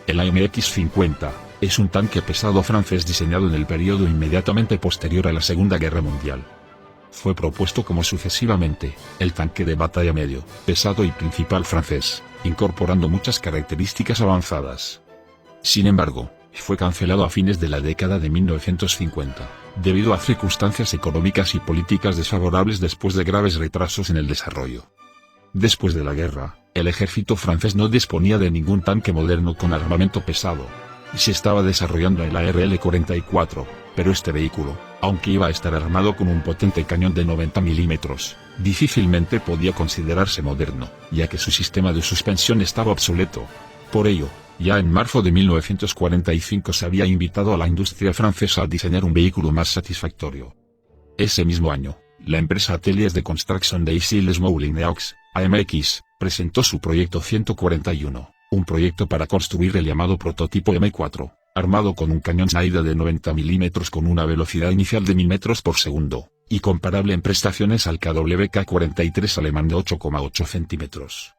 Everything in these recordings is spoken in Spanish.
El AMX-50 es un tanque pesado francés diseñado en el periodo inmediatamente posterior a la Segunda Guerra Mundial. Fue propuesto como sucesivamente el tanque de batalla medio, pesado y principal francés, incorporando muchas características avanzadas. Sin embargo, fue cancelado a fines de la década de 1950, debido a circunstancias económicas y políticas desfavorables después de graves retrasos en el desarrollo. Después de la guerra, el ejército francés no disponía de ningún tanque moderno con armamento pesado. Se estaba desarrollando el ARL-44, pero este vehículo, aunque iba a estar armado con un potente cañón de 90 milímetros, difícilmente podía considerarse moderno, ya que su sistema de suspensión estaba obsoleto. Por ello, ya en marzo de 1945 se había invitado a la industria francesa a diseñar un vehículo más satisfactorio. Ese mismo año, la empresa Ateliers de Construction de Issy-les-Moulineaux, AMX, presentó su proyecto 141, un proyecto para construir el llamado prototipo M4, armado con un cañón Snider de 90 milímetros con una velocidad inicial de 1000 metros por segundo, y comparable en prestaciones al KWK-43 alemán de 8,8 centímetros.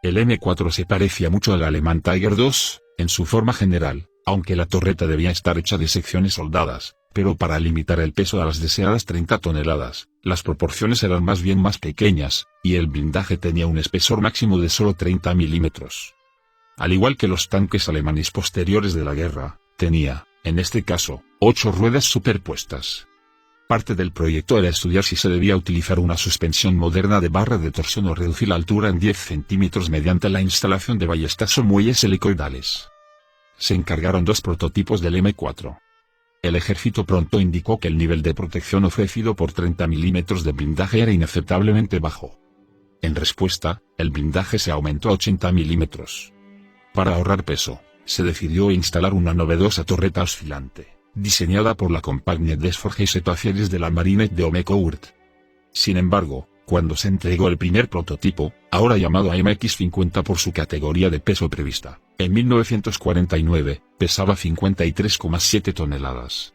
El M4 se parecía mucho al alemán Tiger II, en su forma general, aunque la torreta debía estar hecha de secciones soldadas, pero para limitar el peso a las deseadas 30 toneladas, las proporciones eran más bien más pequeñas, y el blindaje tenía un espesor máximo de solo 30 milímetros. Al igual que los tanques alemanes posteriores de la guerra, tenía, en este caso, 8 ruedas superpuestas. Parte del proyecto era estudiar si se debía utilizar una suspensión moderna de barra de torsión o reducir la altura en 10 centímetros mediante la instalación de ballestas o muelles helicoidales. Se encargaron 2 prototipos del M4. El ejército pronto indicó que el nivel de protección ofrecido por 30 milímetros de blindaje era inaceptablemente bajo. En respuesta, el blindaje se aumentó a 80 milímetros. Para ahorrar peso, se decidió instalar una novedosa torreta oscilante, diseñada por la Compagnie des Forges et Aciers de la Marine de Homecourt. Sin embargo, cuando se entregó el primer prototipo, ahora llamado AMX-50 por su categoría de peso prevista, en 1949, pesaba 53,7 toneladas.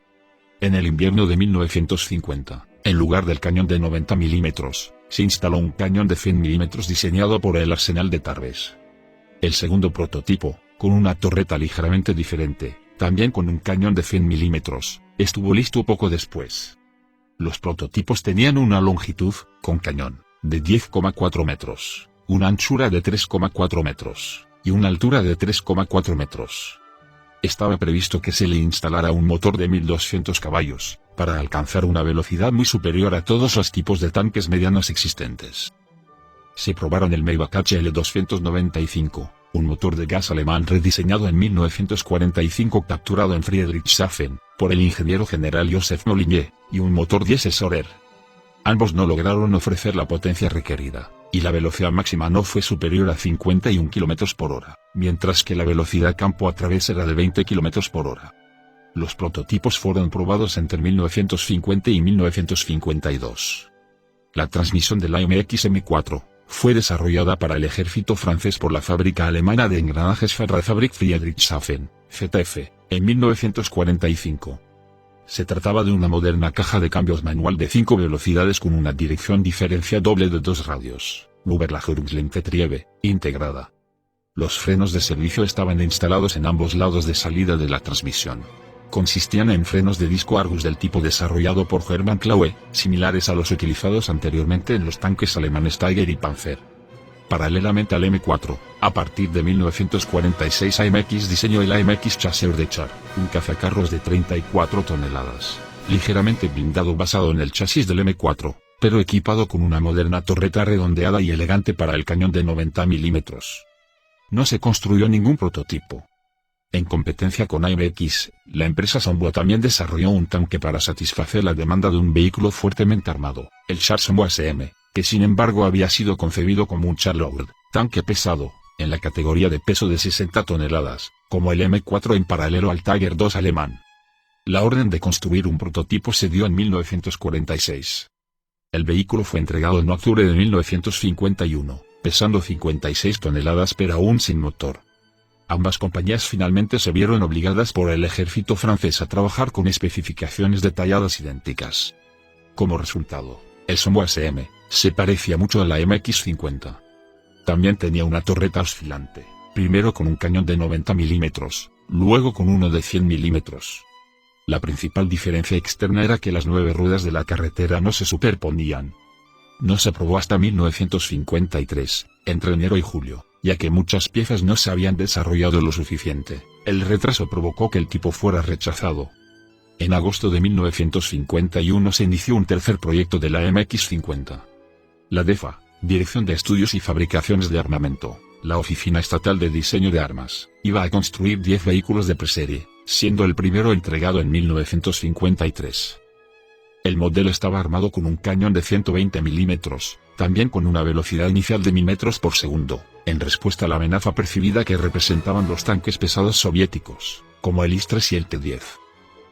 En el invierno de 1950, en lugar del cañón de 90 milímetros, se instaló un cañón de 100 milímetros diseñado por el Arsenal de Tarbes. El segundo prototipo, con una torreta ligeramente diferente, también con un cañón de 100 milímetros, estuvo listo poco después. Los prototipos tenían una longitud, con cañón, de 10,4 metros, una anchura de 3,4 metros, y una altura de 3,4 metros. Estaba previsto que se le instalara un motor de 1200 caballos, para alcanzar una velocidad muy superior a todos los tipos de tanques medianos existentes. Se probaron el Maybach HL295, un motor de gas alemán rediseñado en 1945 capturado en Friedrichshafen, por el ingeniero general Joseph Molinier, y un motor diésel Sorer. Ambos no lograron ofrecer la potencia requerida, y la velocidad máxima no fue superior a 51 km por hora, mientras que la velocidad campo a través era de 20 km por hora. Los prototipos fueron probados entre 1950 y 1952. La transmisión del AMX M4 fue desarrollada para el ejército francés por la fábrica alemana de engranajes Fahrradfabrik Friedrichshafen, ZF, en 1945. Se trataba de una moderna caja de cambios manual de 5 velocidades con una dirección diferencial doble de 2 radios, Überlagerungslenkgetriebe, integrada. Los frenos de servicio estaban instalados en ambos lados de salida de la transmisión. Consistían en frenos de disco Argus del tipo desarrollado por Hermann Klaue, similares a los utilizados anteriormente en los tanques alemanes Tiger y Panzer. Paralelamente al M4, a partir de 1946 AMX diseñó el AMX Chasseur de Char, un cazacarros de 34 toneladas, ligeramente blindado basado en el chasis del M4, pero equipado con una moderna torreta redondeada y elegante para el cañón de 90 milímetros. No se construyó ningún prototipo. En competencia con AMX, la empresa Somboa también desarrolló un tanque para satisfacer la demanda de un vehículo fuertemente armado, el Char Somboa SM, que sin embargo había sido concebido como un Char-Load, tanque pesado, en la categoría de peso de 60 toneladas, como el M4 en paralelo al Tiger II alemán. La orden de construir un prototipo se dio en 1946. El vehículo fue entregado en octubre de 1951, pesando 56 toneladas pero aún sin motor. Ambas compañías finalmente se vieron obligadas por el ejército francés a trabajar con especificaciones detalladas idénticas. Como resultado, el Somboa SM se parecía mucho a la MX-50. También tenía una torreta oscilante, primero con un cañón de 90 milímetros, luego con uno de 100 milímetros. La principal diferencia externa era que las 9 ruedas de la carretera no se superponían. No se probó hasta 1953, entre enero y julio, ya que muchas piezas no se habían desarrollado lo suficiente. El retraso provocó que el tipo fuera rechazado. En agosto de 1951 se inició un tercer proyecto de la MX-50. La DEFA, Dirección de Estudios y Fabricaciones de Armamento, la Oficina Estatal de Diseño de Armas, iba a construir 10 vehículos de preserie, siendo el primero entregado en 1953. El modelo estaba armado con un cañón de 120 milímetros, también con una velocidad inicial de 1000 metros por segundo, en respuesta a la amenaza percibida que representaban los tanques pesados soviéticos, como el IS-3 y el T-10.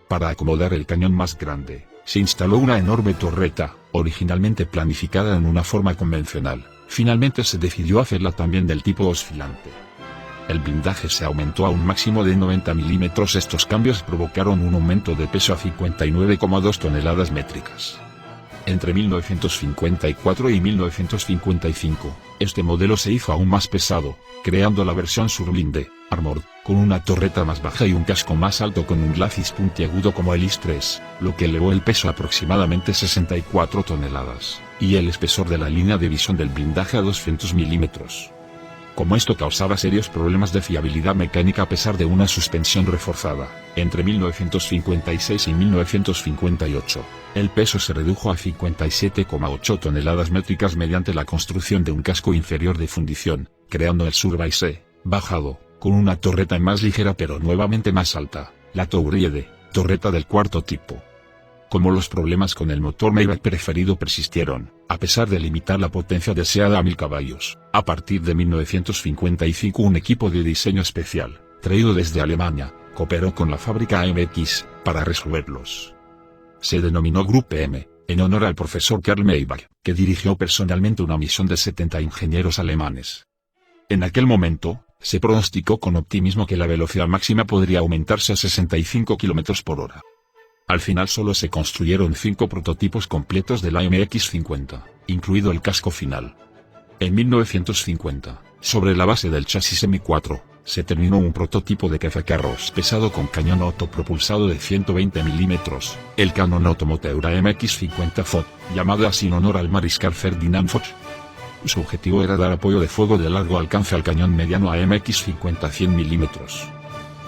Para acomodar el cañón más grande, se instaló una enorme torreta, originalmente planificada en una forma convencional. Finalmente se decidió hacerla también del tipo oscilante. El blindaje se aumentó a un máximo de 90 milímetros. Estos cambios provocaron un aumento de peso a 59,2 toneladas métricas. Entre 1954 y 1955, este modelo se hizo aún más pesado, creando la versión Surblinde, Armored, con una torreta más baja y un casco más alto con un glacis puntiagudo como el IS-3, lo que elevó el peso a aproximadamente 64 toneladas, y el espesor de la línea de visión del blindaje a 200 milímetros. Como esto causaba serios problemas de fiabilidad mecánica a pesar de una suspensión reforzada, entre 1956 y 1958, el peso se redujo a 57,8 toneladas métricas mediante la construcción de un casco inferior de fundición, creando el Survise, bajado, con una torreta más ligera pero nuevamente más alta, la Touriede, torreta del cuarto tipo. Como los problemas con el motor Maybach preferido persistieron, a pesar de limitar la potencia deseada a 1000 caballos, a partir de 1955 un equipo de diseño especial, traído desde Alemania, cooperó con la fábrica AMX, para resolverlos. Se denominó Grupo M, en honor al profesor Karl Maybach, que dirigió personalmente una misión de 70 ingenieros alemanes. En aquel momento, se pronosticó con optimismo que la velocidad máxima podría aumentarse a 65 km por hora. Al final solo se construyeron 5 prototipos completos de la MX-50, incluido el casco final. En 1950, sobre la base del chasis M4, se terminó un prototipo de cazacarros pesado con cañón autopropulsado de 120 milímetros, el Canon Automoteur MX-50 Foch, llamado así en honor al mariscal Ferdinand Foch. Su objetivo era dar apoyo de fuego de largo alcance al cañón mediano AMX-50 100 milímetros.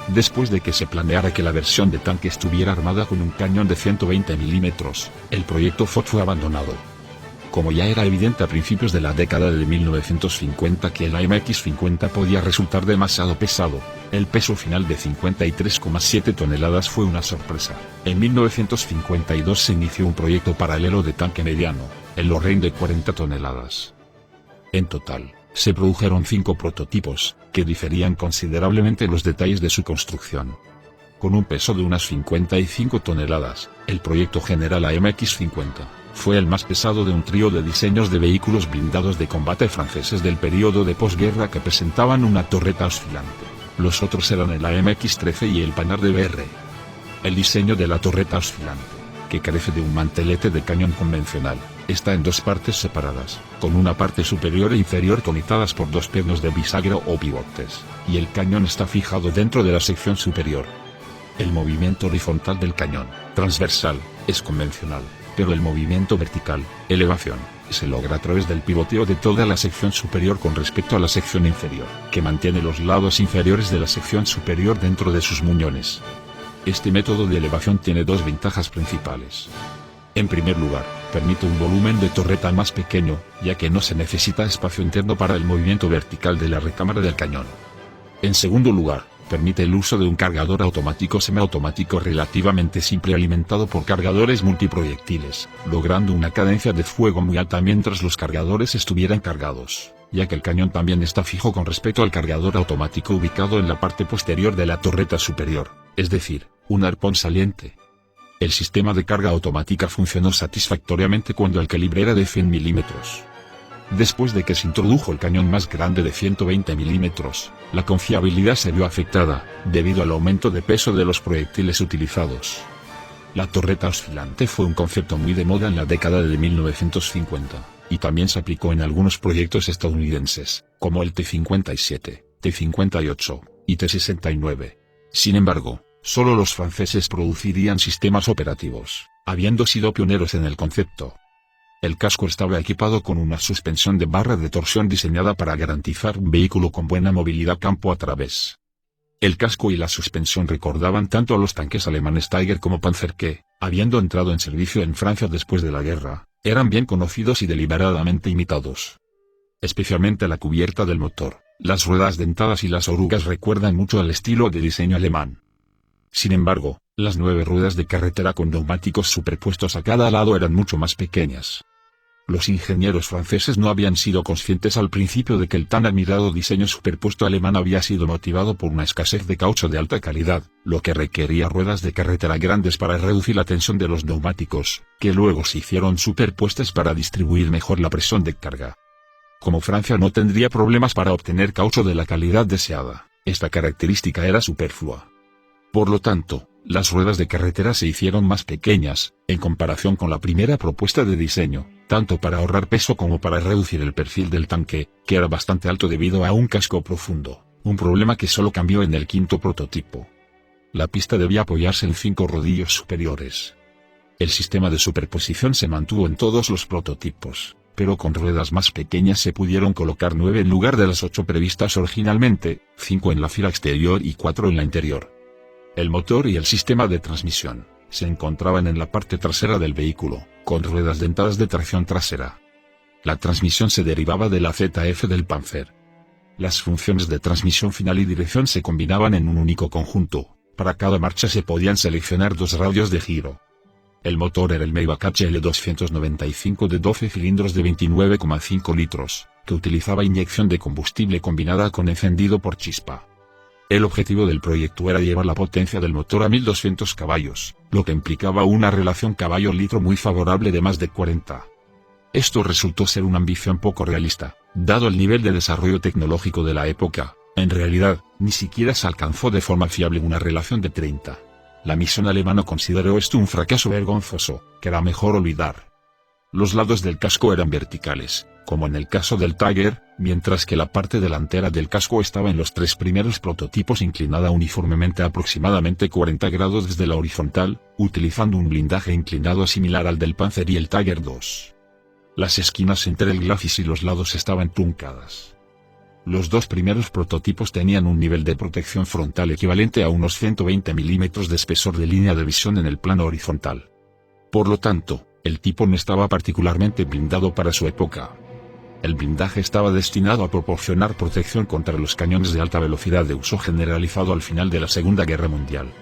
Después de que se planeara que la versión de tanque estuviera armada con un cañón de 120 milímetros, el proyecto Foch fue abandonado. Como ya era evidente a principios de la década de 1950 que el AMX-50 podía resultar demasiado pesado, el peso final de 53,7 toneladas fue una sorpresa. En 1952 se inició un proyecto paralelo de tanque mediano, el Lorraine de 40 toneladas. En total, se produjeron 5 prototipos, que diferían considerablemente en los detalles de su construcción. Con un peso de unas 55 toneladas, el proyecto General AMX-50 fue el más pesado de un trío de diseños de vehículos blindados de combate franceses del período de posguerra que presentaban una torreta oscilante. Los otros eran el AMX-13 y el Panhard de BR. El diseño de la torreta oscilante, que carece de un mantelete de cañón convencional, está en 2 partes separadas, con una parte superior e inferior conectadas por 2 pernos de bisagra o pivotes, y el cañón está fijado dentro de la sección superior. El movimiento horizontal del cañón, transversal, es convencional, pero el movimiento vertical, elevación, se logra a través del pivoteo de toda la sección superior con respecto a la sección inferior, que mantiene los lados inferiores de la sección superior dentro de sus muñones. Este método de elevación tiene 2 ventajas principales. En primer lugar, permite un volumen de torreta más pequeño, ya que no se necesita espacio interno para el movimiento vertical de la recámara del cañón. En segundo lugar, permite el uso de un cargador automático semiautomático relativamente simple alimentado por cargadores multiproyectiles, logrando una cadencia de fuego muy alta mientras los cargadores estuvieran cargados, ya que el cañón también está fijo con respecto al cargador automático ubicado en la parte posterior de la torreta superior, es decir, un arpón saliente. El sistema de carga automática funcionó satisfactoriamente cuando el calibre era de 100 milímetros. Después de que se introdujo el cañón más grande de 120 milímetros, la confiabilidad se vio afectada, debido al aumento de peso de los proyectiles utilizados. La torreta oscilante fue un concepto muy de moda en la década de 1950, y también se aplicó en algunos proyectos estadounidenses, como el T-57, T-58 y T-69. Sin embargo, solo los franceses producirían sistemas operativos, habiendo sido pioneros en el concepto. El casco estaba equipado con una suspensión de barra de torsión diseñada para garantizar un vehículo con buena movilidad campo a través. El casco y la suspensión recordaban tanto a los tanques alemanes Tiger como Panzer que, habiendo entrado en servicio en Francia después de la guerra, eran bien conocidos y deliberadamente imitados. Especialmente la cubierta del motor, las ruedas dentadas y las orugas recuerdan mucho al estilo de diseño alemán. Sin embargo, las 9 ruedas de carretera con neumáticos superpuestos a cada lado eran mucho más pequeñas. Los ingenieros franceses no habían sido conscientes al principio de que el tan admirado diseño superpuesto alemán había sido motivado por una escasez de caucho de alta calidad, lo que requería ruedas de carretera grandes para reducir la tensión de los neumáticos, que luego se hicieron superpuestas para distribuir mejor la presión de carga. Como Francia no tendría problemas para obtener caucho de la calidad deseada, esta característica era superflua. Por lo tanto, las ruedas de carretera se hicieron más pequeñas, en comparación con la primera propuesta de diseño, tanto para ahorrar peso como para reducir el perfil del tanque, que era bastante alto debido a un casco profundo, un problema que solo cambió en el quinto prototipo. La pista debía apoyarse en 5 rodillos superiores. El sistema de superposición se mantuvo en todos los prototipos, pero con ruedas más pequeñas se pudieron colocar 9 en lugar de las 8 previstas originalmente, 5 en la fila exterior y 4 en la interior. El motor y el sistema de transmisión se encontraban en la parte trasera del vehículo, con ruedas dentadas de tracción trasera. La transmisión se derivaba de la ZF del Panzer. Las funciones de transmisión final y dirección se combinaban en un único conjunto. Para cada marcha se podían seleccionar 2 radios de giro. El motor era el Maybach HL295 de 12 cilindros de 29,5 litros, que utilizaba inyección de combustible combinada con encendido por chispa. El objetivo del proyecto era llevar la potencia del motor a 1200 caballos, lo que implicaba una relación caballo-litro muy favorable de más de 40. Esto resultó ser una ambición poco realista, dado el nivel de desarrollo tecnológico de la época. En realidad, ni siquiera se alcanzó de forma fiable una relación de 30. La misión alemana consideró esto un fracaso vergonzoso, que era mejor olvidar. Los lados del casco eran verticales, como en el caso del Tiger, mientras que la parte delantera del casco estaba en los 3 primeros prototipos inclinada uniformemente a aproximadamente 40 grados desde la horizontal, utilizando un blindaje inclinado similar al del Panzer y el Tiger II. Las esquinas entre el glacis y los lados estaban truncadas. Los 2 primeros prototipos tenían un nivel de protección frontal equivalente a unos 120 milímetros de espesor de línea de visión en el plano horizontal. Por lo tanto, el tipo no estaba particularmente blindado para su época. El blindaje estaba destinado a proporcionar protección contra los cañones de alta velocidad de uso generalizado al final de la Segunda Guerra Mundial.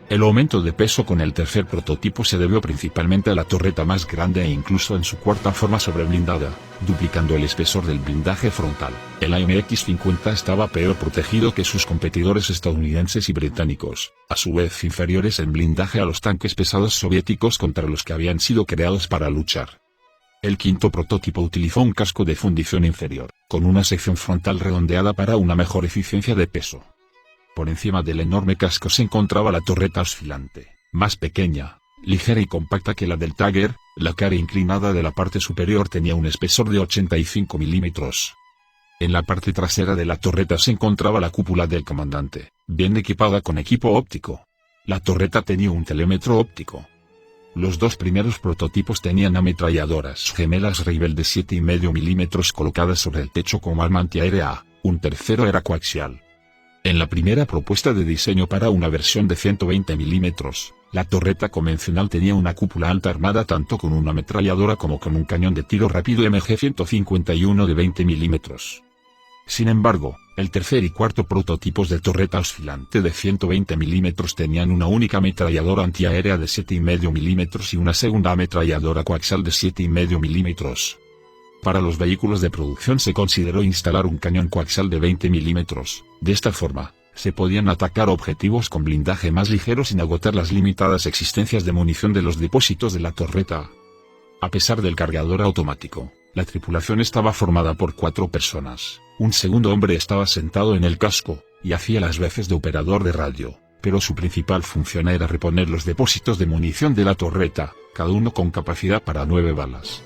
El aumento de peso con el tercer prototipo se debió principalmente a la torreta más grande e incluso en su cuarta forma sobreblindada, duplicando el espesor del blindaje frontal. El AMX-50 estaba peor protegido que sus competidores estadounidenses y británicos, a su vez inferiores en blindaje a los tanques pesados soviéticos contra los que habían sido creados para luchar. El quinto prototipo utilizó un casco de fundición inferior, con una sección frontal redondeada para una mejor eficiencia de peso. Por encima del enorme casco se encontraba la torreta oscilante, más pequeña, ligera y compacta que la del Tiger. La cara inclinada de la parte superior tenía un espesor de 85 milímetros. En la parte trasera de la torreta se encontraba la cúpula del comandante, bien equipada con equipo óptico. La torreta tenía un telémetro óptico. Los 2 primeros prototipos tenían ametralladoras gemelas Rebel de 7,5 milímetros colocadas sobre el techo como arma antiaérea. Un tercero era coaxial. En la primera propuesta de diseño para una versión de 120 milímetros, la torreta convencional tenía una cúpula alta armada tanto con una ametralladora como con un cañón de tiro rápido MG-151 de 20 milímetros. Sin embargo, el tercer y cuarto prototipos de torreta oscilante de 120 milímetros tenían una única ametralladora antiaérea de 7,5 milímetros y una segunda ametralladora coaxial de 7,5 milímetros. Para los vehículos de producción se consideró instalar un cañón coaxial de 20 milímetros. De esta forma, se podían atacar objetivos con blindaje más ligero sin agotar las limitadas existencias de munición de los depósitos de la torreta. A pesar del cargador automático, la tripulación estaba formada por 4 personas. Un segundo hombre estaba sentado en el casco, y hacía las veces de operador de radio, pero su principal función era reponer los depósitos de munición de la torreta, cada uno con capacidad para 9 balas.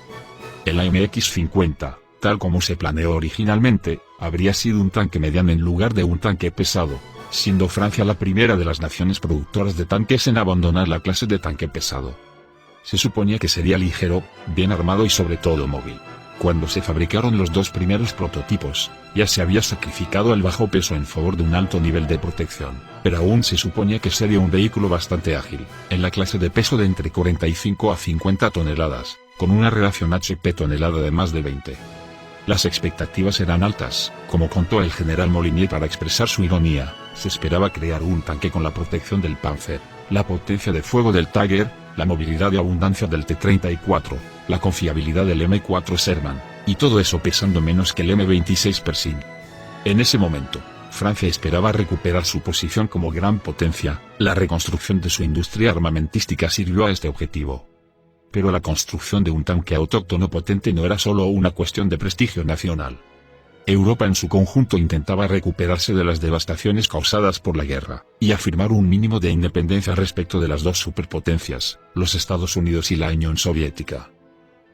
El AMX-50, Tal como se planeó originalmente, habría sido un tanque mediano en lugar de un tanque pesado, siendo Francia la primera de las naciones productoras de tanques en abandonar la clase de tanque pesado. Se suponía que sería ligero, bien armado y sobre todo móvil. Cuando se fabricaron los dos primeros prototipos, ya se había sacrificado el bajo peso en favor de un alto nivel de protección, pero aún se suponía que sería un vehículo bastante ágil, en la clase de peso de entre 45 a 50 toneladas, con una relación HP tonelada de más de 20. Las expectativas eran altas, como contó el general Molinier para expresar su ironía. Se esperaba crear un tanque con la protección del Panzer, la potencia de fuego del Tiger, la movilidad y abundancia del T-34, la confiabilidad del M4 Sherman, y todo eso pesando menos que el M26 Pershing. En ese momento, Francia esperaba recuperar su posición como gran potencia. La reconstrucción de su industria armamentística sirvió a este objetivo. Pero la construcción de un tanque autóctono potente no era solo una cuestión de prestigio nacional. Europa en su conjunto intentaba recuperarse de las devastaciones causadas por la guerra, y afirmar un mínimo de independencia respecto de las dos superpotencias, los Estados Unidos y la Unión Soviética.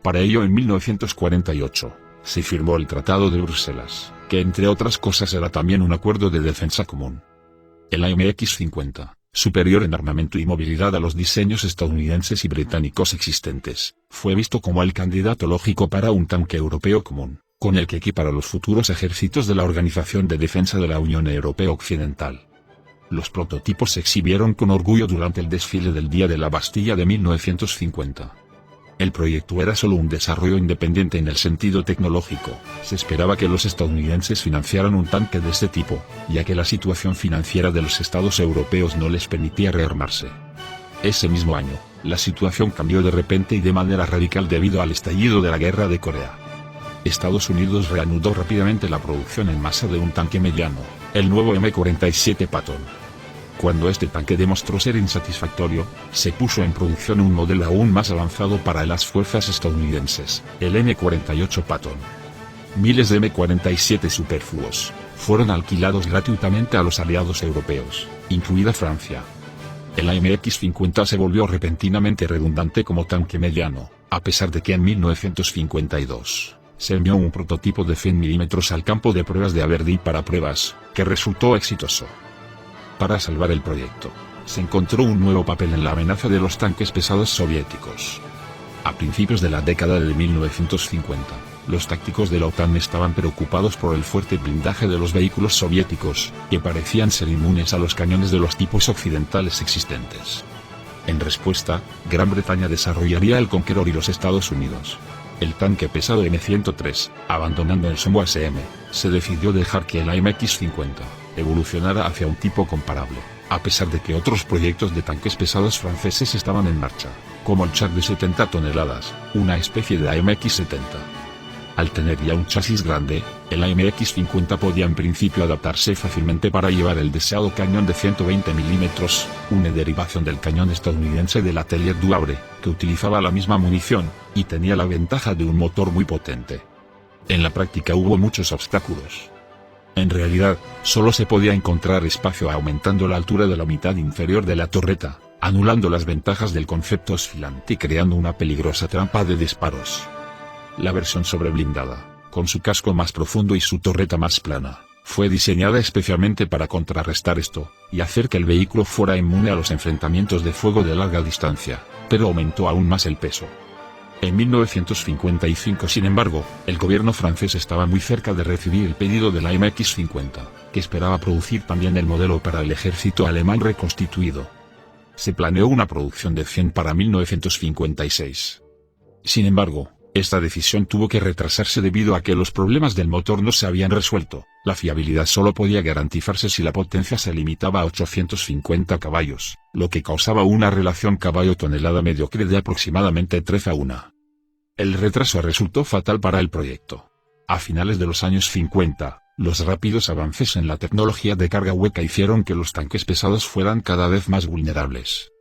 Para ello, en 1948, se firmó el Tratado de Bruselas, que entre otras cosas era también un acuerdo de defensa común. El AMX-50, superior en armamento y movilidad a los diseños estadounidenses y británicos existentes, fue visto como el candidato lógico para un tanque europeo común, con el que equipar a los futuros ejércitos de la Organización de Defensa de la Unión Europea Occidental. Los prototipos se exhibieron con orgullo durante el desfile del Día de la Bastilla de 1950. El proyecto era solo un desarrollo independiente en el sentido tecnológico. Se esperaba que los estadounidenses financiaran un tanque de este tipo, ya que la situación financiera de los estados europeos no les permitía rearmarse. Ese mismo año, la situación cambió de repente y de manera radical debido al estallido de la Guerra de Corea. Estados Unidos reanudó rápidamente la producción en masa de un tanque mediano, el nuevo M47 Patton. Cuando este tanque demostró ser insatisfactorio, se puso en producción un modelo aún más avanzado para las fuerzas estadounidenses, el M48 Patton. Miles de M47 superfluos fueron alquilados gratuitamente a los aliados europeos, incluida Francia. El AMX-50 se volvió repentinamente redundante como tanque mediano, a pesar de que en 1952 se envió un prototipo de 100 mm al campo de pruebas de Aberdeen para pruebas, que resultó exitoso. Para salvar el proyecto, se encontró un nuevo papel en la amenaza de los tanques pesados soviéticos. A principios de la década de 1950, los tácticos de la OTAN estaban preocupados por el fuerte blindaje de los vehículos soviéticos, que parecían ser inmunes a los cañones de los tipos occidentales existentes. En respuesta, Gran Bretaña desarrollaría el Conqueror y los Estados Unidos el tanque pesado M103, abandonando el Somme SM, se decidió dejar que el AMX-50 evolucionara hacia un tipo comparable, a pesar de que otros proyectos de tanques pesados franceses estaban en marcha, como el Char de 70 toneladas, una especie de AMX-70. Al tener ya un chasis grande, el AMX-50 podía en principio adaptarse fácilmente para llevar el deseado cañón de 120 mm, una derivación del cañón estadounidense del Atelier du Havre, que utilizaba la misma munición, y tenía la ventaja de un motor muy potente. En la práctica hubo muchos obstáculos. En realidad, solo se podía encontrar espacio aumentando la altura de la mitad inferior de la torreta, anulando las ventajas del concepto oscilante y creando una peligrosa trampa de disparos. La versión sobreblindada, con su casco más profundo y su torreta más plana, fue diseñada especialmente para contrarrestar esto, y hacer que el vehículo fuera inmune a los enfrentamientos de fuego de larga distancia, pero aumentó aún más el peso. En 1955, sin embargo, el gobierno francés estaba muy cerca de recibir el pedido de la AMX-50, que esperaba producir también el modelo para el ejército alemán reconstituido. Se planeó una producción de 100 para 1956. Sin embargo, esta decisión tuvo que retrasarse debido a que los problemas del motor no se habían resuelto. La fiabilidad solo podía garantizarse si la potencia se limitaba a 850 caballos, lo que causaba una relación caballo-tonelada mediocre de aproximadamente 13:1. El retraso resultó fatal para el proyecto. A finales de los años 50, los rápidos avances en la tecnología de carga hueca hicieron que los tanques pesados fueran cada vez más vulnerables.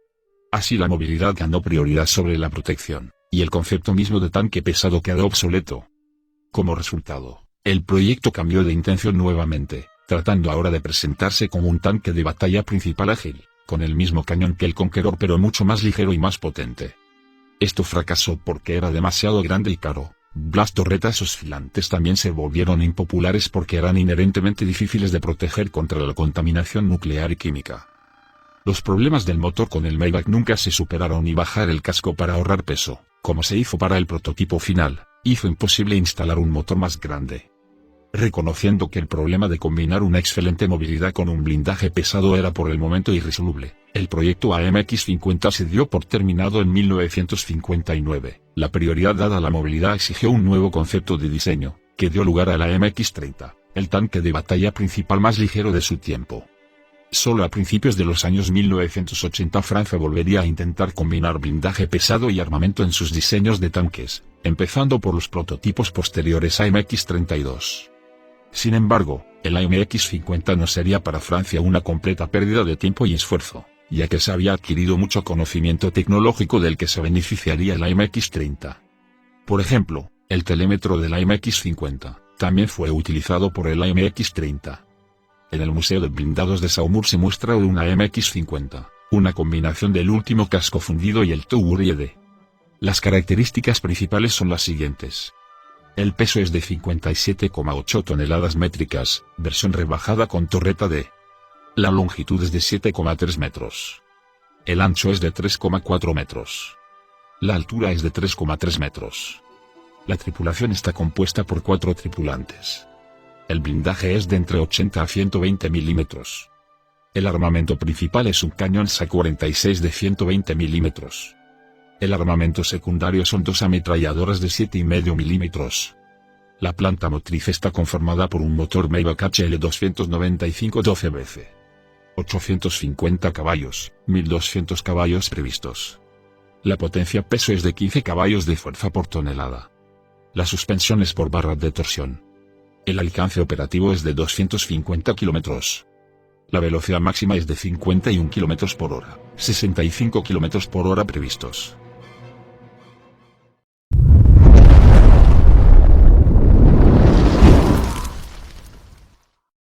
Así la movilidad ganó prioridad sobre la protección, y el concepto mismo de tanque pesado quedó obsoleto. Como resultado, el proyecto cambió de intención nuevamente, tratando ahora de presentarse como un tanque de batalla principal ágil, con el mismo cañón que el Conqueror pero mucho más ligero y más potente. Esto fracasó porque era demasiado grande y caro, Las torretas oscilantes también se volvieron impopulares porque eran inherentemente difíciles de proteger contra la contaminación nuclear y química. Los problemas del motor con el Maybach nunca se superaron y bajar el casco para ahorrar peso, como se hizo para el prototipo final, hizo imposible instalar un motor más grande. Reconociendo que el problema de combinar una excelente movilidad con un blindaje pesado era por el momento irresoluble, el proyecto AMX50 se dio por terminado en 1959. La prioridad dada a la movilidad exigió un nuevo concepto de diseño, que dio lugar a la AMX30, el tanque de batalla principal más ligero de su tiempo. Solo a principios de los años 1980 Francia volvería a intentar combinar blindaje pesado y armamento en sus diseños de tanques, empezando por los prototipos posteriores a AMX32. Sin embargo, el AMX50 no sería para Francia una completa pérdida de tiempo y esfuerzo, ya que se había adquirido mucho conocimiento tecnológico del que se beneficiaría el AMX30. Por ejemplo, el telémetro del AMX50 también fue utilizado por el AMX30. En el Museo de Blindados de Saumur se muestra una AMX50, una combinación del último casco fundido y el Tourriede. Las características principales son las siguientes. El peso es de 57,8 toneladas métricas, versión rebajada con torreta D. La longitud es de 7,3 metros. El ancho es de 3,4 metros. La altura es de 3,3 metros. La tripulación está compuesta por 4 tripulantes. El blindaje es de entre 80 a 120 milímetros. El armamento principal es un cañón SA-46 de 120 milímetros. El armamento secundario son 2 ametralladoras de 7,5 milímetros. La planta motriz está conformada por un motor Maybach HL295 12BC. 850 caballos, 1200 caballos previstos. La potencia peso es de 15 caballos de fuerza por tonelada. La suspensión es por barras de torsión. El alcance operativo es de 250 kilómetros. La velocidad máxima es de 51 km por hora, 65 km por hora previstos.